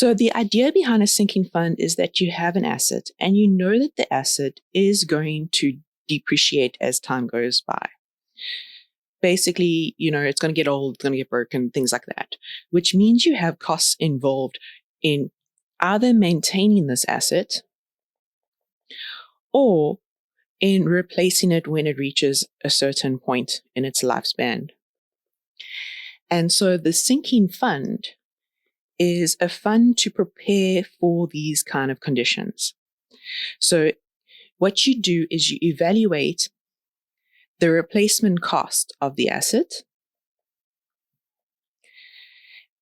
So the idea behind a sinking fund is that you have an asset and you know that the asset is going to depreciate as time goes by. Basically, it's going to get old, it's going to get broken, things like that, which means you have costs involved in either maintaining this asset or in replacing it when it reaches a certain point in its lifespan. And so the sinking fund is a fund to prepare for these kind of conditions. So what you do is you evaluate the replacement cost of the asset.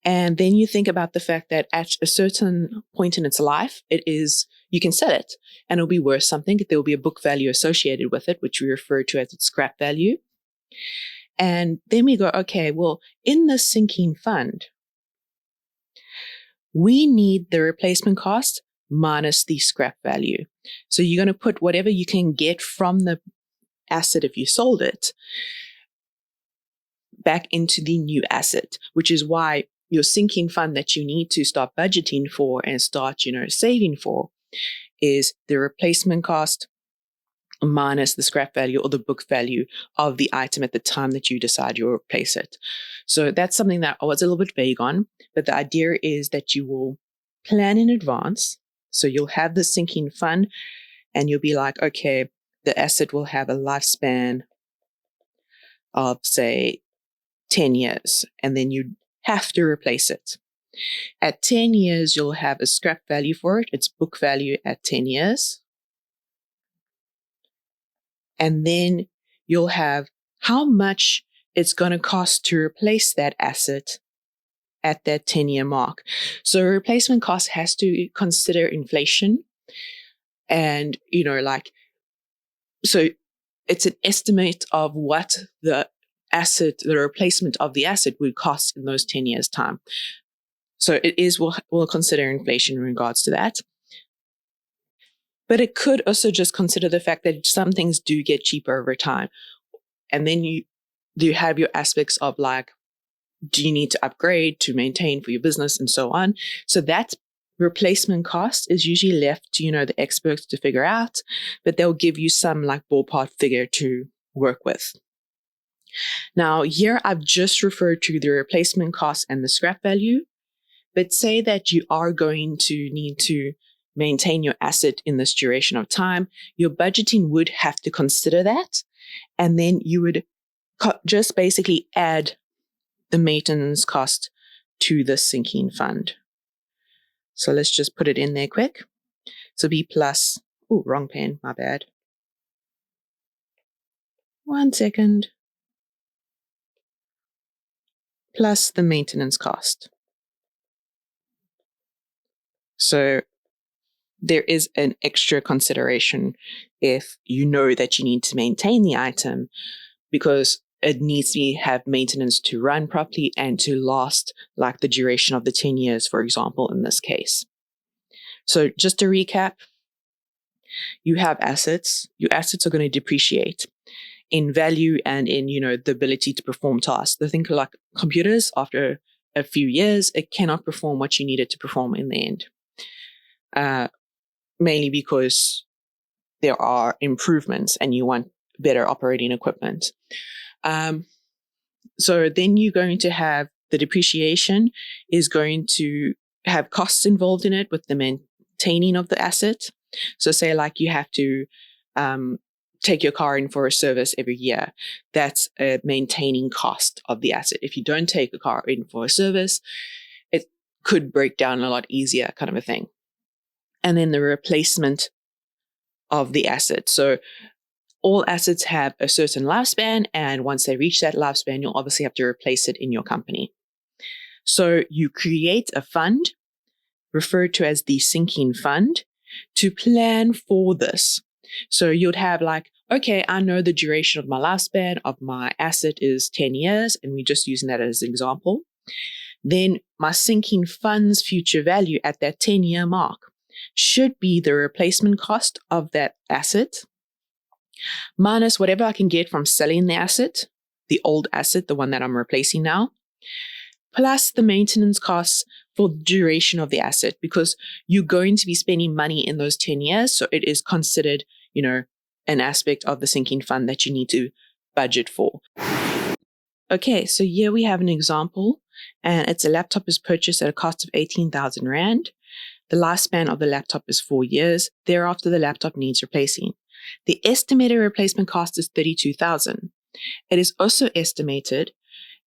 And then you think about the fact that at a certain point in its life, you can sell it and it'll be worth something. There will be a book value associated with it, which we refer to as its scrap value. And then we go, okay, well, in the sinking fund, we need the replacement cost minus the scrap value. So you're going to put whatever you can get from the asset if you sold it back into the new asset, which is why your sinking fund that you need to start budgeting for and start, saving for is the replacement cost minus the scrap value or the book value of the item at the time that you decide you'll replace it. So that's something that I was a little bit vague on, but the idea is that you will plan in advance. So you'll have the sinking fund and you'll be like, okay, the asset will have a lifespan of, say, 10 years, and then you have to replace it. At 10 years, you'll have a scrap value for it. It's book value at 10 years. And then you'll have how much it's going to cost to replace that asset at that 10-year mark. So replacement cost has to consider inflation. And, so it's an estimate of what the replacement of the asset would cost in those 10 years' time. So we'll consider inflation in regards to that. But it could also just consider the fact that some things do get cheaper over time. And then you have your aspects of do you need to upgrade to maintain for your business and so on. So that replacement cost is usually left to, the experts to figure out, but they'll give you some ballpark figure to work with. Now, here I've just referred to the replacement cost and the scrap value, but say that you are going to need to maintain your asset in this duration of time, your budgeting would have to consider that. And then you would just basically add the maintenance cost to the sinking fund. So let's just put it in there quick. So B plus, wrong pen, my bad. 1 second. Plus the maintenance cost. So there is an extra consideration if you know that you need to maintain the item because it needs to have maintenance to run properly and to last the duration of the 10 years, for example, in this case. So just to recap, you have assets. Your assets are going to depreciate in value and in, the ability to perform tasks. The thing like computers, after a few years, it cannot perform what you need it to perform in the end. Mainly because there are improvements and you want better operating equipment. So then you're going to have the depreciation is going to have costs involved in it with the maintaining of the asset. So say you have to take your car in for a service every year. That's a maintaining cost of the asset. If you don't take a car in for a service, it could break down a lot easier, kind of a thing. And then the replacement of the asset. So all assets have a certain lifespan, and once they reach that lifespan, you'll obviously have to replace it in your company. So you create a fund, referred to as the sinking fund, to plan for this. So you'd have okay, I know the duration of my lifespan of my asset is 10 years, and we're just using that as an example. Then my sinking fund's future value at that 10-year mark should be the replacement cost of that asset minus whatever I can get from selling the asset, the old asset, the one that I'm replacing now, plus the maintenance costs for the duration of the asset, because you're going to be spending money in those 10 years. So it is considered, an aspect of the sinking fund that you need to budget for. Okay, so here we have an example, and it's a laptop is purchased at a cost of 18,000 Rand. The lifespan of the laptop is 4 years. Thereafter, the laptop needs replacing. The estimated replacement cost is 32,000. It is also estimated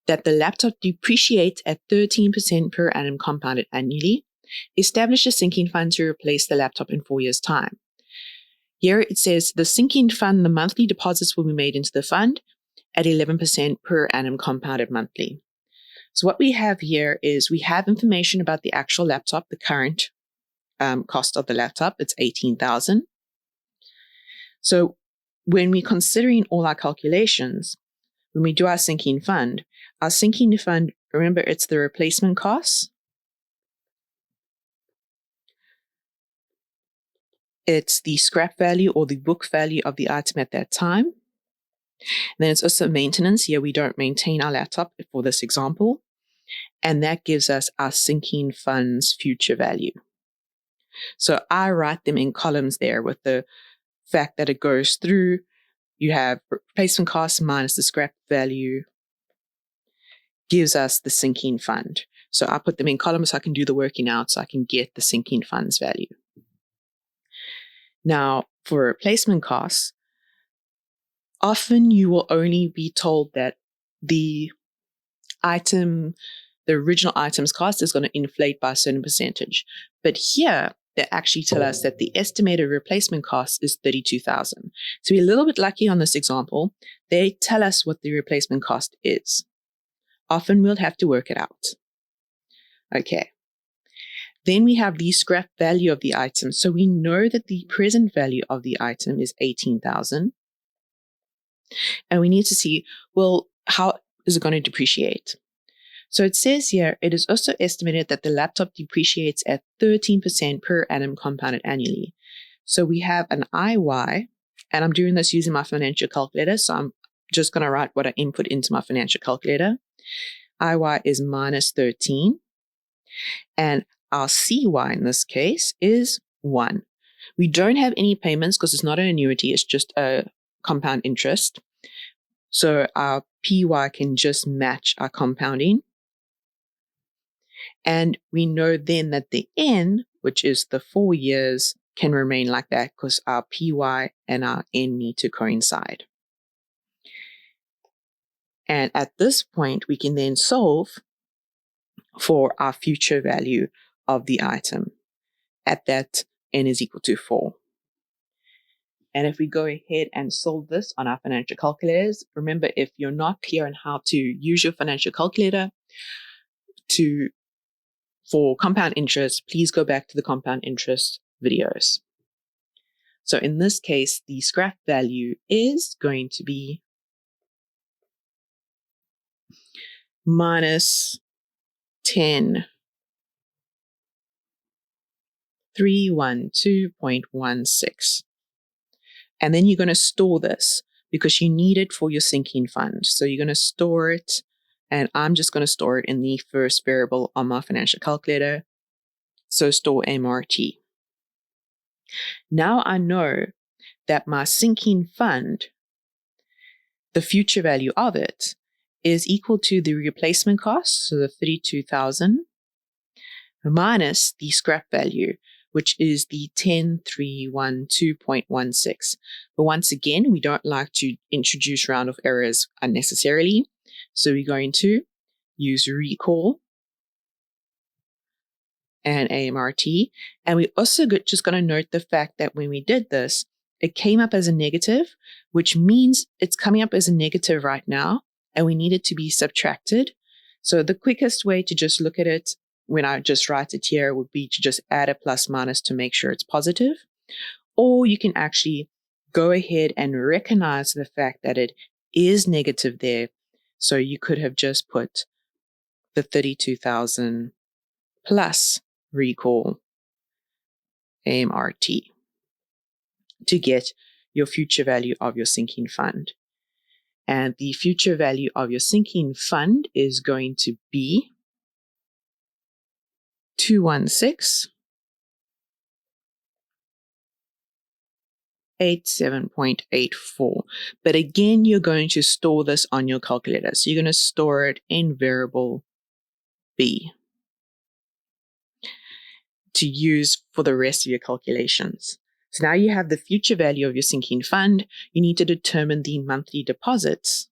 that the laptop depreciates at 13% per annum compounded annually. Establish a sinking fund to replace the laptop in 4 years' time. Here it says the sinking fund, the monthly deposits will be made into the fund at 11% per annum compounded monthly. So what we have here is we have information about the actual laptop, the current cost of the laptop. It's 18,000. So when we're considering all our calculations, when we do our sinking fund, remember, it's the replacement costs. It's the scrap value or the book value of the item at that time. And then it's also maintenance. Here we don't maintain our laptop for this example. And that gives us our sinking fund's future value. So I write them in columns there with the fact that it goes through. You have replacement costs minus the scrap value gives us the sinking fund. So I put them in columns so I can do the working out so I can get the sinking fund's value. Now, for replacement costs, often you will only be told that the original item's cost is going to inflate by a certain percentage. But here, they actually tell us that the estimated replacement cost is 32,000. So we're a little bit lucky on this example. They tell us what the replacement cost is. Often we'll have to work it out. Okay. Then we have the scrap value of the item. So we know that the present value of the item is 18,000. And we need to see, well, how is it going to depreciate? So it says here, it is also estimated that the laptop depreciates at 13% per annum compounded annually. So we have an IY, and I'm doing this using my financial calculator. So I'm just going to write what I input into my financial calculator. IY is minus 13. And our CY in this case is 1. We don't have any payments because it's not an annuity, it's just a compound interest. So our PY can just match our compounding. And we know then that the N, which is the 4 years, can remain like that because our PY and our N need to coincide. And at this point, we can then solve for our future value of the item at that N is equal to 4. And if we go ahead and solve this on our financial calculators, remember, if you're not clear on how to use your financial calculator for compound interest, please go back to the compound interest videos. So in this case, the scrap value is going to be minus 10,312.16. And then you're going to store this because you need it for your sinking fund. So you're going to store it, and I'm just going to store it in the first variable on my financial calculator. So store MRT. Now I know that my sinking fund, the future value of it, is equal to the replacement cost, so the 32,000, minus the scrap value, which is the 10,312.16. But once again, we don't like to introduce round of errors unnecessarily. So we're going to use recall and AMRT. And we also just going to note the fact that when we did this, it came up as a negative, which means it's coming up as a negative right now, and we need it to be subtracted. So the quickest way to just look at it when I just write it here would be to just add a plus minus to make sure it's positive. Or you can actually go ahead and recognize the fact that it is negative there. So you could have just put the 32,000 plus recall AMRT to get your future value of your sinking fund. And the future value of your sinking fund is going to be 216.87.84. But again, you're going to store this on your calculator. So you're going to store it in variable B to use for the rest of your calculations. So now you have the future value of your sinking fund. You need to determine the monthly deposits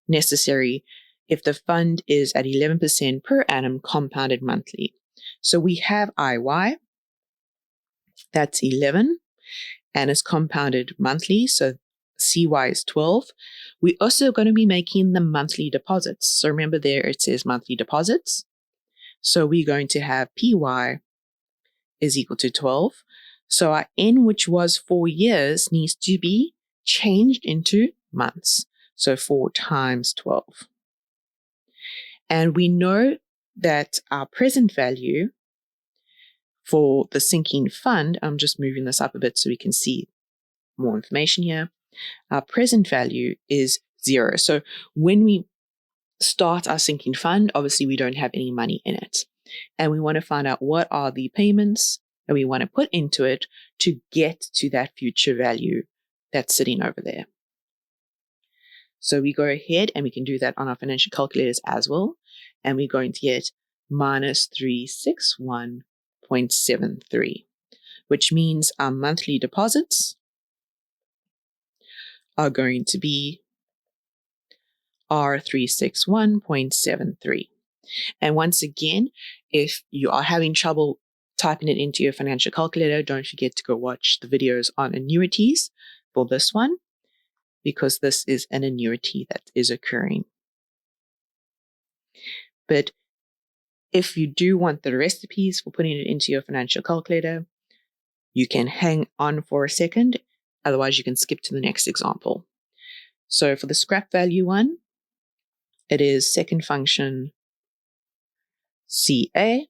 necessary if the fund is at 11% per annum compounded monthly. So we have IY, that's 11, and it's compounded monthly, so CY is 12. We're also going to be making the monthly deposits. So remember there it says monthly deposits. So we're going to have PY is equal to 12. So our N, which was 4 years, needs to be changed into months. So 4 times 12. And we know that our present value for the sinking fund, I'm just moving this up a bit so we can see more information here. Our present value is 0. So when we start our sinking fund, obviously we don't have any money in it. And we want to find out what are the payments that we want to put into it to get to that future value that's sitting over there. So we go ahead and we can do that on our financial calculators as well. And we're going to get minus 361.73, which means our monthly deposits are going to be R361.73. And once again, if you are having trouble typing it into your financial calculator, don't forget to go watch the videos on annuities for this one, because this is an annuity that is occurring. But if you do want the recipes for putting it into your financial calculator, you can hang on for a second. Otherwise, you can skip to the next example. So for the scrap value one, it is second function CA.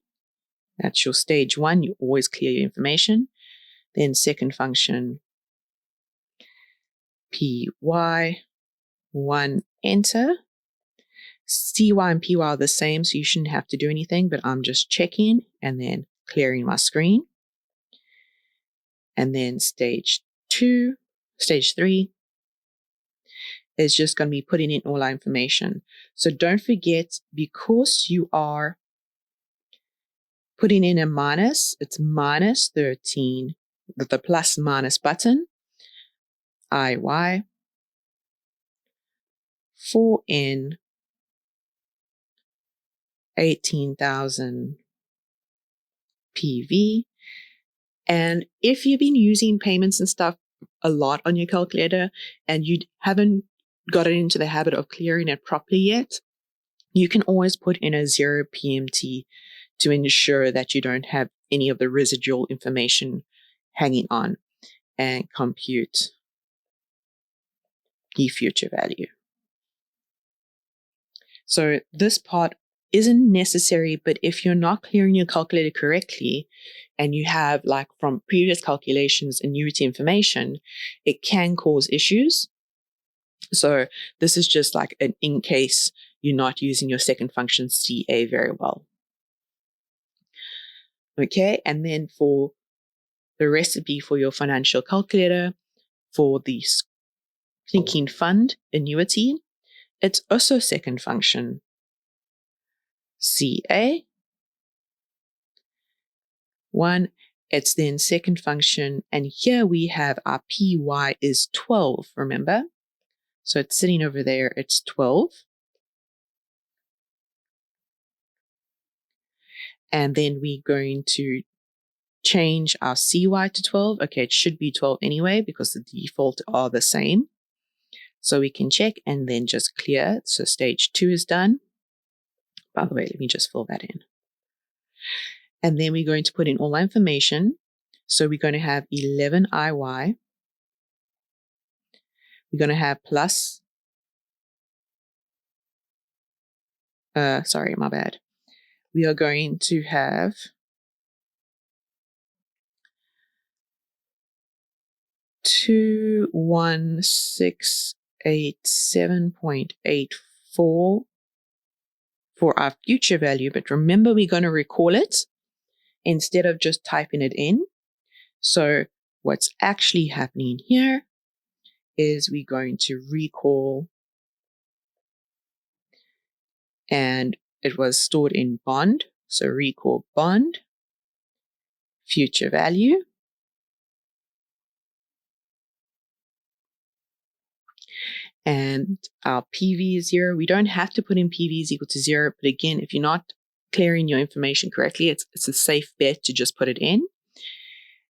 That's your stage 1. You always clear your information. Then second function PY, 1, enter. CY and PY are the same, so you shouldn't have to do anything, but I'm just checking and then clearing my screen. And then stage 3 is just going to be putting in all our information. So don't forget, because you are putting in a minus, it's minus 13 with the plus minus button, IY, 4N, 18,000 PV. And if you've been using payments and stuff a lot on your calculator and you haven't gotten into the habit of clearing it properly yet, you can always put in a 0 PMT to ensure that you don't have any of the residual information hanging on and compute the future value. So this part isn't necessary, but if you're not clearing your calculator correctly and you have, like from previous calculations, annuity information, it can cause issues. So this is just like an in case you're not using your second function CA very well. Okay, and then for the recipe for your financial calculator for the sinking fund annuity, it's also second function CA. 1, it's then second function, and here we have our PY is 12, remember? So it's sitting over there, it's 12. And then we're going to change our CY to 12. Okay, it should be 12 anyway because the default are the same. So we can check and then just clear. So stage 2 is done. By the way, let me just fill that in. And then we're going to put in all our information. So we're going to have 11 IY. We're going to have plus, sorry, my bad. We are going to have 21687.84 for our future value. But remember, we're going to recall it. instead of just typing it in. So what's actually happening here is we're going to recall, and it was stored in bond. So recall bond, future value. And our PV is 0. We don't have to put in PV is equal to 0. But again, if you're not clearing your information correctly, it's a safe bet to just put it in.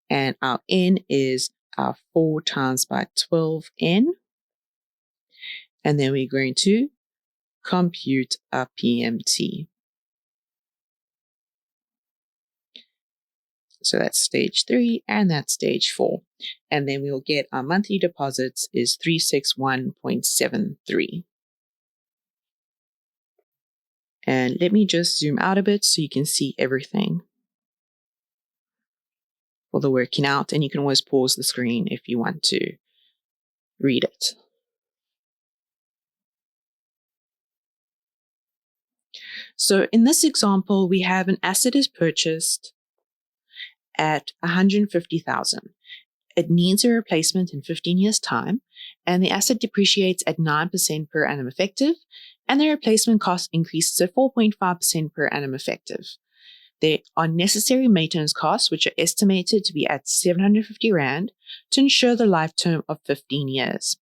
And our N is our 4 times by 12N. And then we're going to compute our PMT. So that's stage 3 and that's stage 4. And then we'll get our monthly deposits is 361.73. And let me just zoom out a bit so you can see everything for the working out. And you can always pause the screen if you want to read it. So in this example, we have an asset is purchased at 150,000. It needs a replacement in 15 years' time, and the asset depreciates at 9% per annum effective, and the replacement cost increases at 4.5% per annum effective. There are necessary maintenance costs, which are estimated to be at 750 Rand to ensure the life term of 15 years.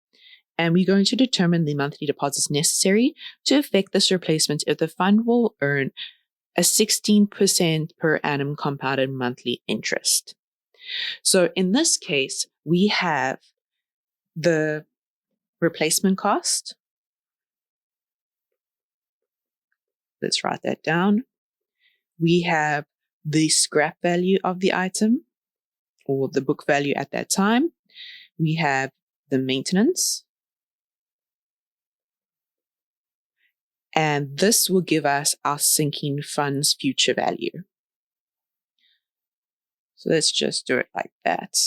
And we're going to determine the monthly deposits necessary to effect this replacement if the fund will earn a 16% per annum compounded monthly interest. So in this case, we have the replacement cost. Let's write that down. We have the scrap value of the item or the book value at that time. We have the maintenance. And this will give us our sinking fund's future value. So let's just do it like that.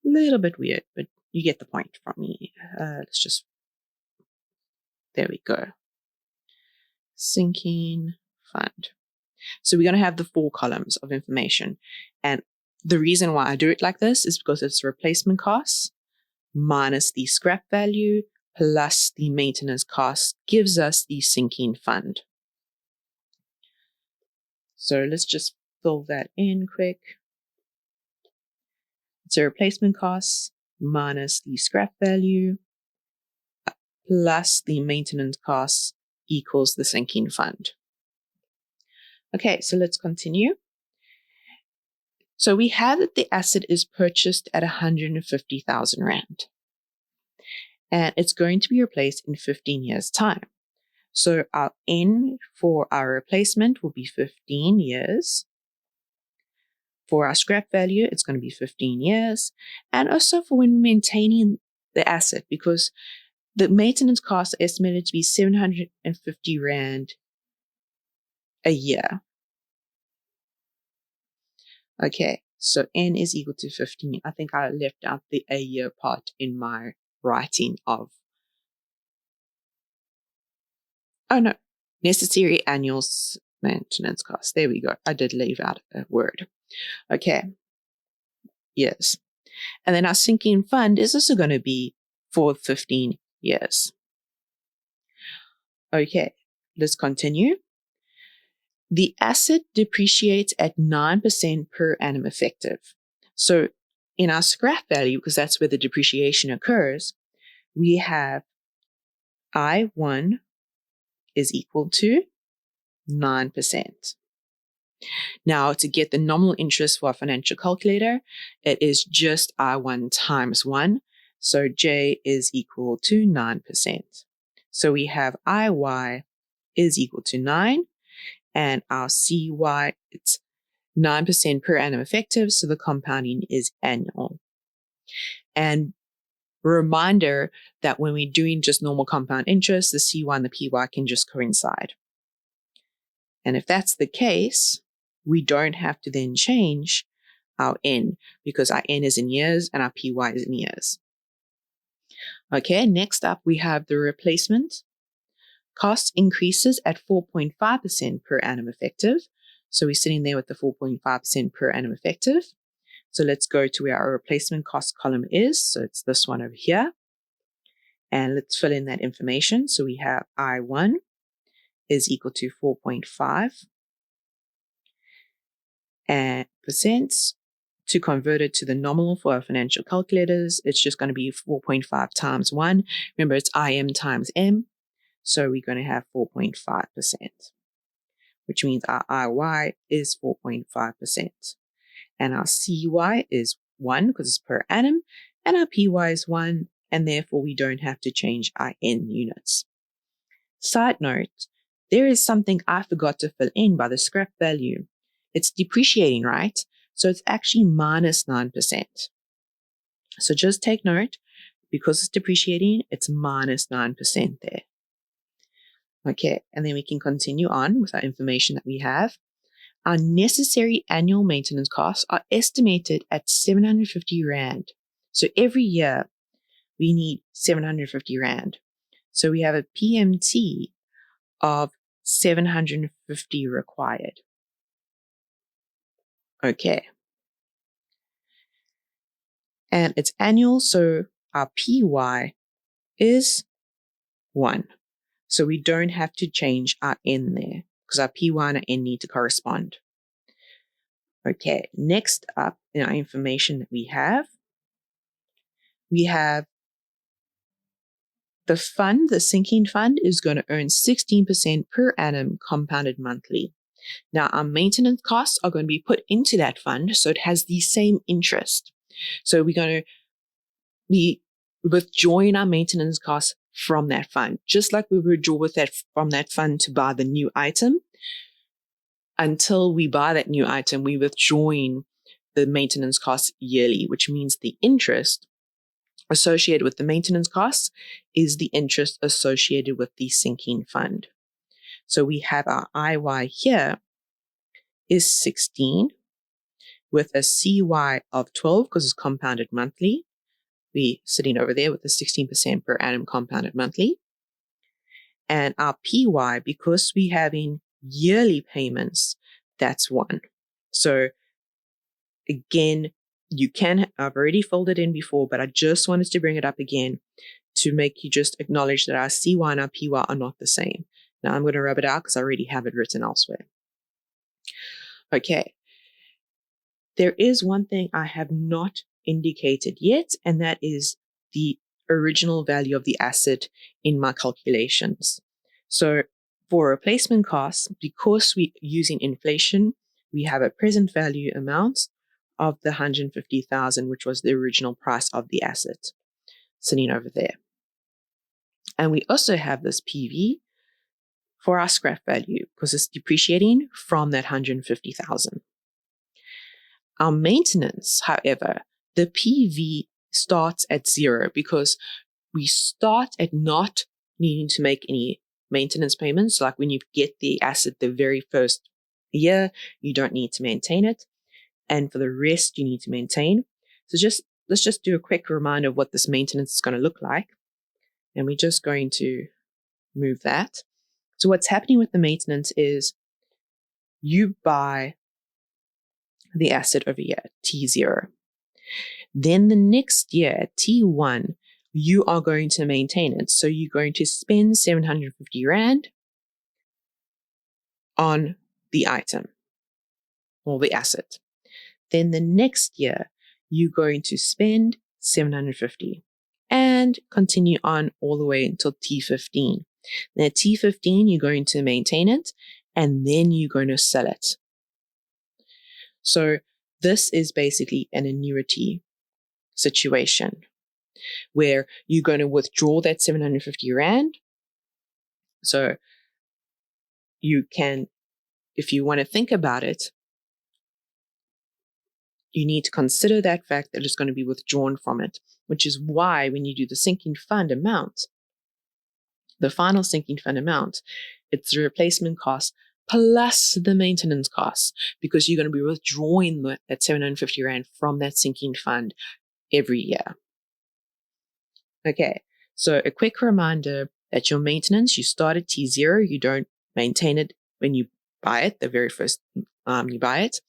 A little bit weird, but you get the point from me. There we go. Sinking fund. So we're going to have the 4 columns of information. And the reason why I do it like this is because it's replacement costs minus the scrap value plus the maintenance cost gives us the sinking fund. So let's just fill that in quick. So replacement costs minus the scrap value plus the maintenance costs equals the sinking fund. Okay, so let's continue. So we have that the asset is purchased at 150,000 Rand. And it's going to be replaced in 15 years' time. So our N for our replacement will be 15 years. For our scrap value, it's going to be 15 years. And also for when we're maintaining the asset, because the maintenance costs are estimated to be 750 Rand a year. Okay, so N is equal to 15. I think I left out the a year part in my writing of, necessary annual maintenance costs. There we go. I did leave out a word. Okay, yes. And then our sinking fund is also going to be for 15 years. Okay, let's continue. The asset depreciates at 9% per annum effective. So in our scrap value, because that's where the depreciation occurs, we have I1 is equal to 9%. Now, to get the nominal interest for our financial calculator, it is just I1 times 1. So J is equal to 9%. So we have IY is equal to 9, and our CY, it's 9% per annum effective, so the compounding is annual. And a reminder that when we're doing just normal compound interest, the CY and the PY can just coincide. And if that's the case, we don't have to then change our N because our N is in years and our PY is in years. Okay, next up we have the replacement. Cost increases at 4.5% per annum effective. So we're sitting there with the 4.5% per annum effective. So let's go to where our replacement cost column is. So it's this one over here. And let's fill in that information. So we have I1 is equal to 4.5 and percent. To convert it to the nominal for our financial calculators, it's just going to be 4.5 times 1. Remember, it's IM times M. So we're going to have 4.5%, which means our IY is 4.5%. And our CY is 1 because it's per annum, and our PY is 1, and therefore we don't have to change our N units. Side note, there is something I forgot to fill in by the scrap value. It's depreciating, right? So it's actually minus 9%. So just take note, because it's depreciating, it's minus 9% there. Okay, and then we can continue on with our information that we have. Our necessary annual maintenance costs are estimated at 750 Rand. So every year we need 750 Rand. So we have a PMT of 750 required. Okay. And it's annual, so our PY is 1. So we don't have to change our N there, because our PY and our N need to correspond. Okay, next up in our information that we have the fund, the sinking fund, is going to earn 16% per annum compounded monthly. Now, our maintenance costs are going to be put into that fund, so it has the same interest. So we're going to be withdrawing our maintenance costs from that fund, just like we withdraw from that fund to buy the new item. Until we buy that new item, we're withdrawing the maintenance costs yearly, which means the interest associated with the maintenance costs is the interest associated with the sinking fund. So we have our IY here is 16 with a CY of 12 because it's compounded monthly. We're sitting over there with the 16% per annum compounded monthly. And our PY, because we're having yearly payments, that's 1. So again, I've already filled it in before, but I just wanted to bring it up again to make you just acknowledge that our CY and our PY are not the same. Now I'm going to rub it out because I already have it written elsewhere. Okay. There is one thing I have not indicated yet, and that is the original value of the asset in my calculations. So for replacement costs, because we're using inflation, we have a present value amount of the 150,000, which was the original price of the asset, sitting over there. And we also have this PV for our scrap value because it's depreciating from that 150,000. Our maintenance, however, the PV starts at 0 because we start at not needing to make any maintenance payments. Like when you get the asset the very first year, you don't need to maintain it. And for the rest, you need to maintain. So let's just do a quick reminder of what this maintenance is going to look like. And we're just going to move that. So what's happening with the maintenance is you buy the asset over here, T0. Then the next year, T1, you are going to maintain it. So you're going to spend 750 Rand on the item or the asset. Then the next year, you're going to spend 750 and continue on all the way until T15. Then at T15, you're going to maintain it and then you're going to sell it. So this is basically an annuity situation where you're going to withdraw that 750 Rand. So you can, if you want to think about it, you need to consider that fact that it's going to be withdrawn from it, which is why when you do the sinking fund amount, the final sinking fund amount, it's the replacement cost plus the maintenance costs, because you're going to be withdrawing that 750 Rand from that sinking fund every year. Okay, so a quick reminder that your maintenance, you start at T0, you don't maintain it when you buy it, the very first you buy it.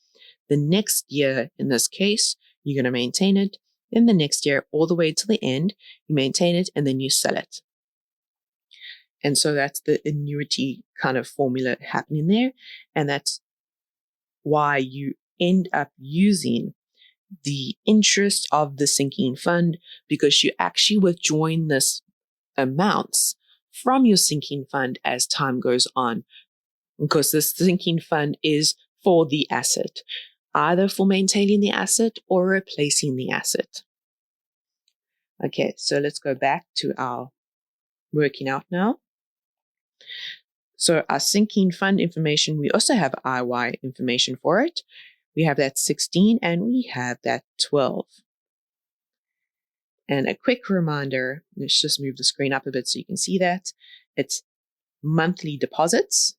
The next year, in this case, you're going to maintain it. Then the next year, all the way to the end, you maintain it and then you sell it. And so that's the annuity kind of formula happening there. And that's why you end up using the interest of the sinking fund, because you actually withdrawing this amounts from your sinking fund as time goes on, because this sinking fund is for the asset, either for maintaining the asset or replacing the asset. Okay, so let's go back to our working out now. So our sinking fund information, we also have IY information for it. We have that 16 and we have that 12. And a quick reminder, let's just move the screen up a bit so you can see that. It's monthly deposits.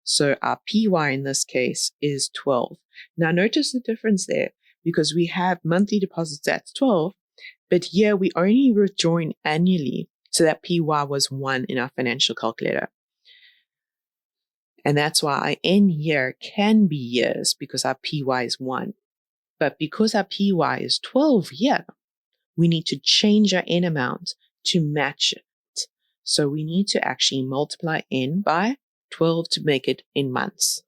So our PY in this case is 12. Now notice the difference there, because we have monthly deposits at 12, but here we only withdrawing annually. So that PY was 1 in our financial calculator. And that's why our N here can be years, because our PY is 1. But because our PY is 12 here, we need to change our N amount to match it. So we need to actually multiply N by 12 to make it in months.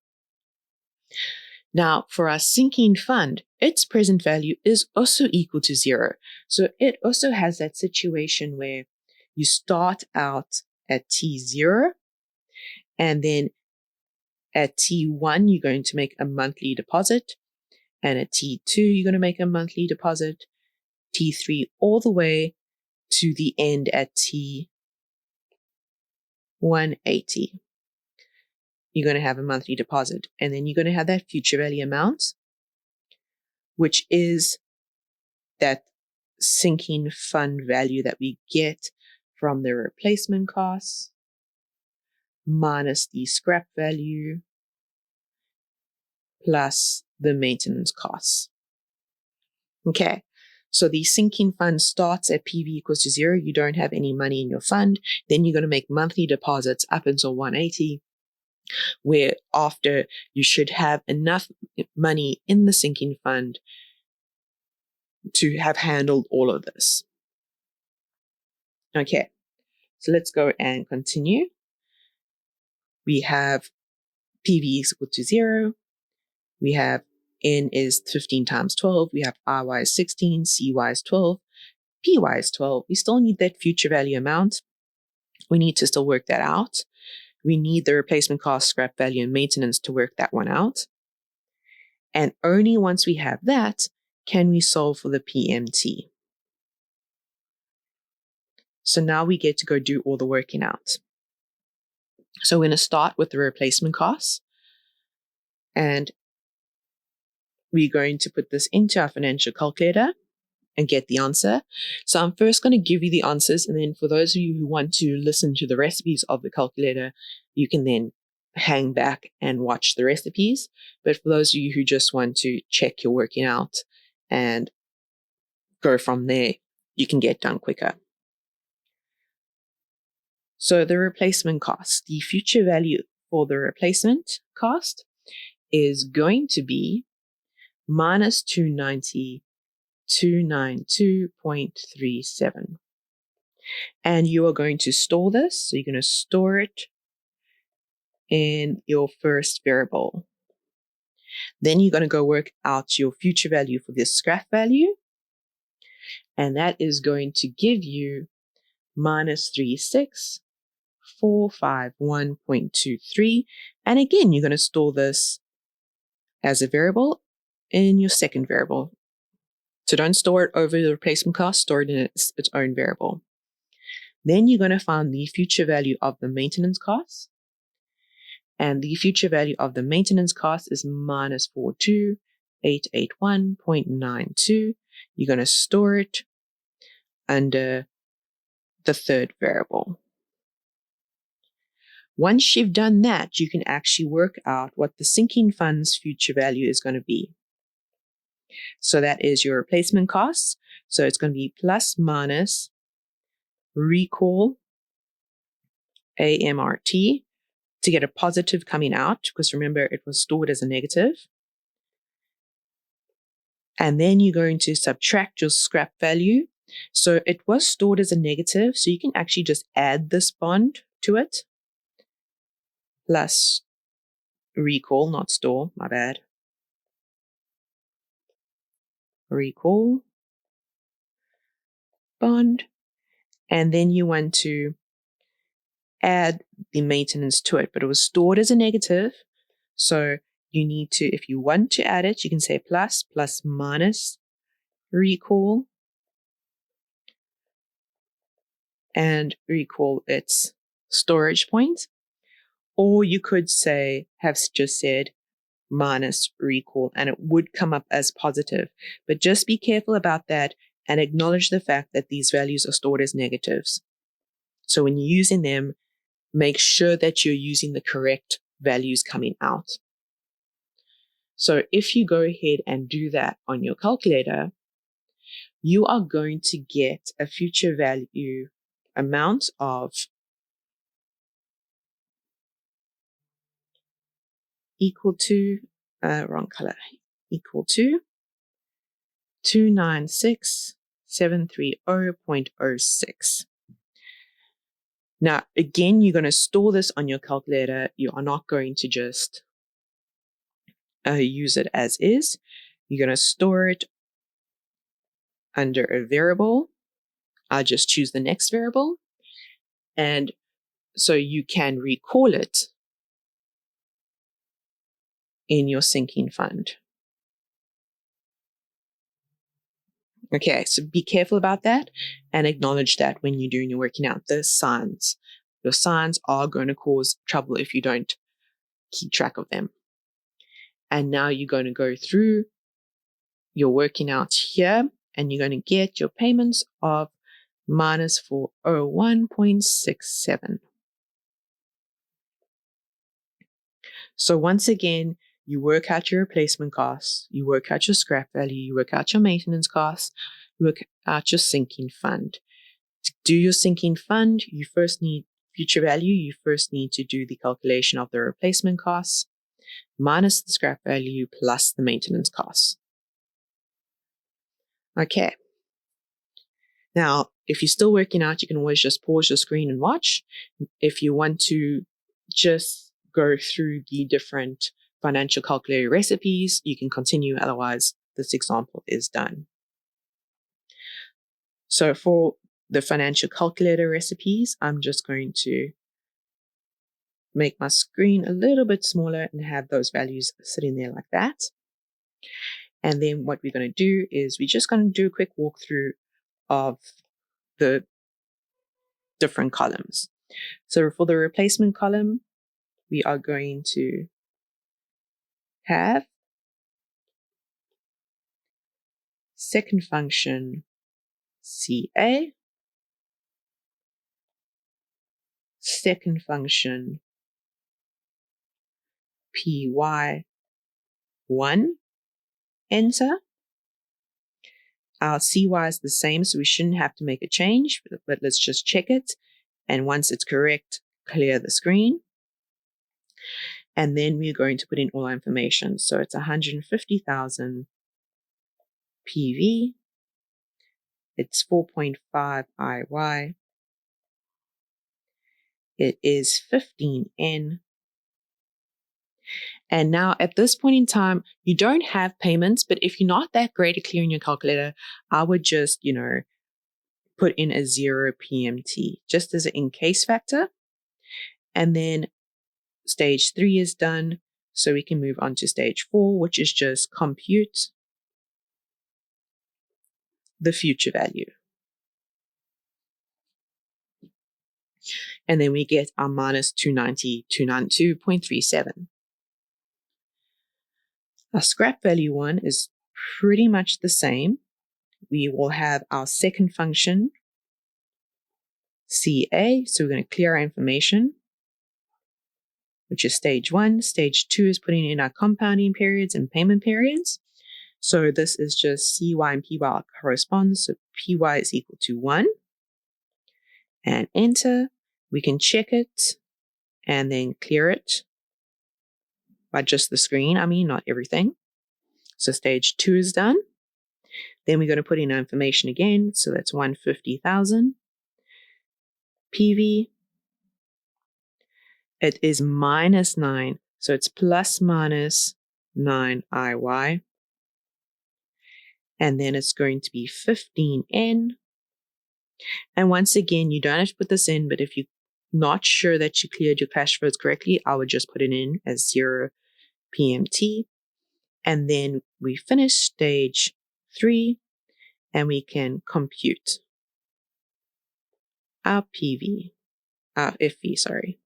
Now, for our sinking fund, its present value is also equal to 0. So it also has that situation where you start out at T0, and then at T1, you're going to make a monthly deposit. And at T2, you're going to make a monthly deposit. T3 all the way to the end at T180. You're going to have a monthly deposit. And then you're going to have that future value amount, which is that sinking fund value that we get from the replacement costs minus the scrap value plus the maintenance costs. Okay, so the sinking fund starts at PV equals to 0. You don't have any money in your fund. Then you're going to make monthly deposits up until 180, where after you should have enough money in the sinking fund to have handled all of this. Okay, so let's go and continue. We have PV is equal to 0. We have N is 15 times 12. We have RY is 16, CY is 12, PY is 12. We still need that future value amount. We need to still work that out. We need the replacement cost, scrap value, and maintenance to work that one out. And only once we have that can we solve for the PMT. So now we get to go do all the working out. So we're going to start with the replacement costs. And we're going to put this into our financial calculator and get the answer. So I'm first going to give you the answers, and then for those of you who want to listen to the recipes of the calculator, you can then hang back and watch the recipes. But for those of you who just want to check your working out and go from there, you can get done quicker. So the replacement cost, the future value for the replacement cost is going to be minus 292.37. And you are going to store this. So you're going to store it in your first variable. Then you're going to go work out your future value for this scrap value. And that is going to give you minus 36451.23. And again, you're going to store this as a variable in your second variable. So don't store it over the replacement cost, store it in its own variable. Then you're going to find the future value of the maintenance costs. And the future value of the maintenance cost is minus 42881.92. You're going to store it under the third variable. Once you've done that, you can actually work out what the sinking fund's future value is going to be. So that is your replacement costs. So it's going to be plus minus recall AMRT to get a positive coming out, because remember it was stored as a negative. And then you're going to subtract your scrap value. So it was stored as a negative, so you can actually just add this bond to it, plus recall, not store, my bad. Recall bond. And then you want to add the maintenance to it, but it was stored as a negative. So you need to, if you want to add it, you can say plus minus recall and recall its storage point. Or you could say, have just said minus recall, and it would come up as positive. But just be careful about that and acknowledge the fact that these values are stored as negatives. So when you're using them, make sure that you're using the correct values coming out. So if you go ahead and do that on your calculator, you are going to get a future value amount of equal to, wrong color, equal to 296,730.06. Now, again, you're going to store this on your calculator. You are not going to just use it as is. You're going to store it under a variable. I just choose the next variable. And so you can recall it in your sinking fund. Okay, so be careful about that and acknowledge that when you're doing your working out. The signs. Your signs are going to cause trouble if you don't keep track of them. And now you're going to go through your working out here, and you're going to get your payments of minus 401.67. So once again, you work out your replacement costs, you work out your scrap value, you work out your maintenance costs, you work out your sinking fund. To do your sinking fund, you first need future value. You first need to do the calculation of the replacement costs minus the scrap value plus the maintenance costs. Okay. Now, if you're still working out, you can always just pause your screen and watch. If you want to just go through the different financial calculator recipes, you can continue. Otherwise, this example is done. So for the financial calculator recipes, I'm just going to make my screen a little bit smaller and have those values sitting there like that. And then what we're going to do is we're just going to do a quick walkthrough of the different columns. So for the replacement column, we are going to have second function CA, second function PY1, enter. Our CY is the same, so we shouldn't have to make a change, but let's just check it. And once it's correct, clear the screen. And then we're going to put in all our information. So it's 150,000 PV. It's 4.5 IY. It is 15N. And now at this point in time, you don't have payments, but if you're not that great at clearing your calculator, I would just, put in a 0 PMT just as an in case factor. And then stage 3 is done. So we can move on to stage 4, which is just compute the future value. And then we get our minus 290,292.37. Our scrap value one is pretty much the same. We will have our second function, CA. So we're going to clear our information, which is stage 1. Stage 2 is putting in our compounding periods and payment periods. So this is just CY and PY corresponds. So PY is equal to 1. and enter. We can check it and then clear it by just the screen. Not everything. So stage 2 is done. Then we're going to put in our information again. So that's 150,000. PV. It is -9. So it's plus minus 9 IY. And then it's going to be 15N. And once again, you don't have to put this in, but if you're not sure that you cleared your cash flows correctly, I would just put it in as 0 PMT. And then we finish stage 3 and we can compute our PV, our FV, sorry.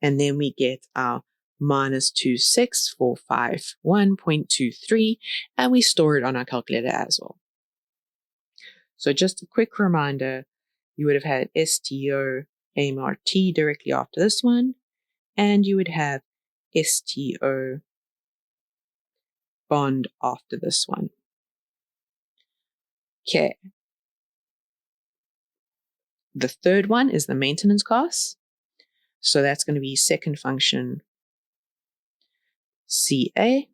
And then we get our -26451.23, and we store it on our calculator as well. So just a quick reminder, you would have had STO AMRT directly after this one, and you would have STO bond after this one. Okay. The third one is the maintenance costs. So that's going to be second function CA.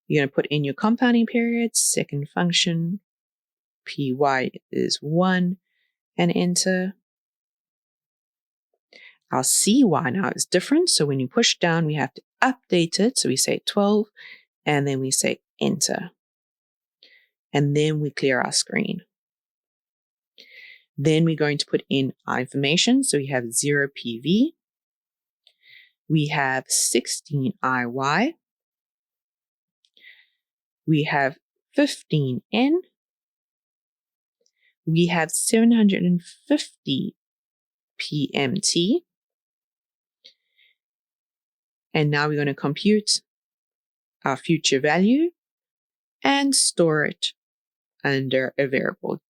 You're going to put in your compounding periods, second function, PY is 1, and enter. Our CY now is different. So when you push down, we have to update it. So we say 12, and then we say enter. And then we clear our screen. Then we're going to put in our information. So we have 0 PV. We have 16 IY. We have 15N. We have 750 PMT. And now we're going to compute our future value and store it under a variable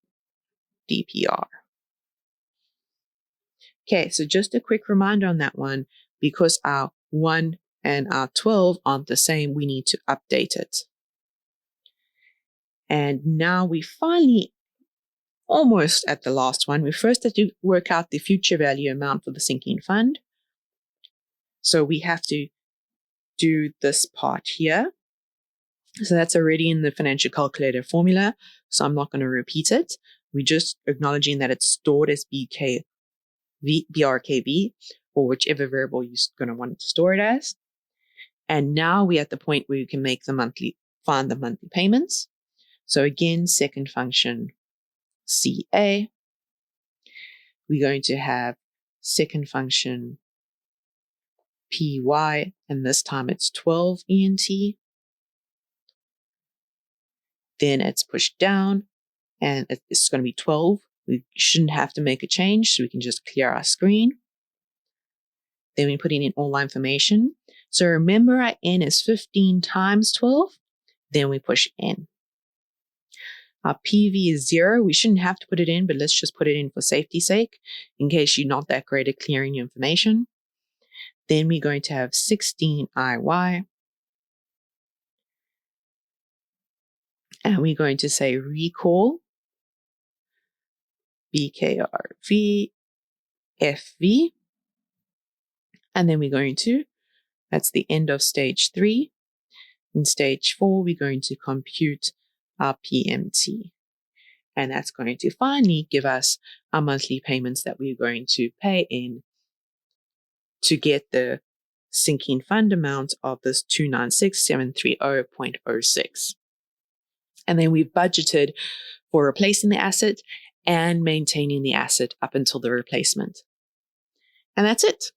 DPR. Okay, so just a quick reminder on that one, because our 1 and our 12 aren't the same, we need to update it. And now we finally almost at the last one. We first have to work out the future value amount for the sinking fund. So we have to do this part here. So that's already in the financial calculator formula, so I'm not going to repeat it. We're just acknowledging that it's stored as BRKV, or whichever variable you're going to want it to store it as. And now we're at the point where you can find the monthly payments. So again, second function CA. We're going to have second function PY, and this time it's 12 ENT. Then it's pushed down, and it's going to be 12. We shouldn't have to make a change, so we can just clear our screen. Then we put in all our information. So remember, our N is 15 times 12. Then we push N. Our PV is 0. We shouldn't have to put it in, but let's just put it in for safety's sake, in case you're not that great at clearing your information. Then we're going to have 16 IY. And we're going to say recall BKRV FV. And then we're going to, that's the end of stage 3. In stage 4, we're going to compute our PMT. And that's going to finally give us our monthly payments that we're going to pay in to get the sinking fund amount of this 296,730.06. And then we've budgeted for replacing the asset and maintaining the asset up until the replacement. And that's it.